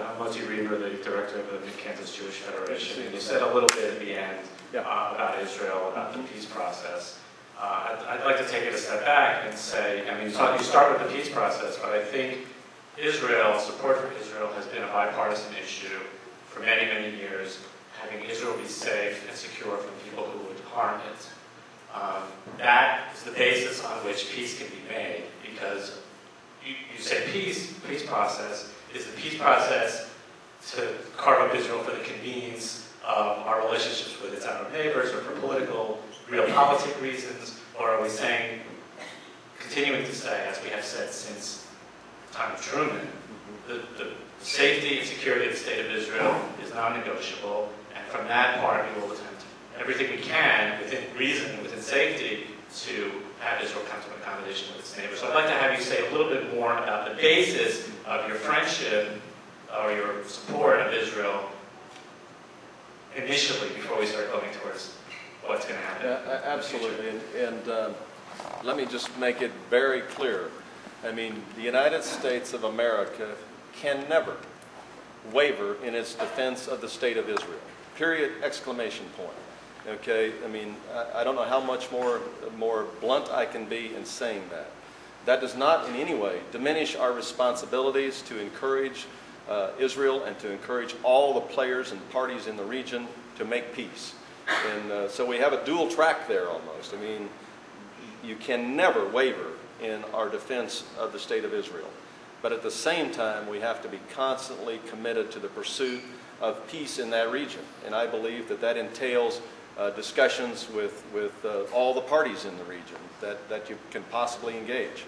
I'm Moti Reaver, the director of the Mid-Kansas Jewish Federation. And you said a little bit at the end about Israel, about the peace process. I'd like to take it a step back and say, I mean, you start with the peace process, but I think Israel, support for Israel has been a bipartisan issue for many, many years, having Israel be safe and secure from people who would harm it. That is the basis on which peace can be made, because you say peace process. Is the peace process to carve up Israel for the convenience of our relationships with its outer neighbors, or for political, realpolitik reasons, or are we saying, continuing to say, as we have said since the time of Truman, the safety and security of the state of Israel is non-negotiable, and from that part we will attempt everything we can, within reason, within safety, to have Israel come to an accommodation with its neighbors. So I'd like to have you say a little bit more about the basis of your friendship or your support of Israel initially, before we start going towards what's going to happen. Absolutely, and let me just make it very clear. I mean, the United States of America can never waver in its defense of the state of Israel. Period, exclamation point. Okay, I mean, I don't know how much more blunt I can be in saying that. That does not in any way diminish our responsibilities to encourage Israel and to encourage all the players and parties in the region to make peace. And so we have a dual track there almost. I mean, you can never waver in our defense of the state of Israel. But at the same time, we have to be constantly committed to the pursuit of peace in that region. And I believe that that entails discussions with all the parties in the region that you can possibly engage.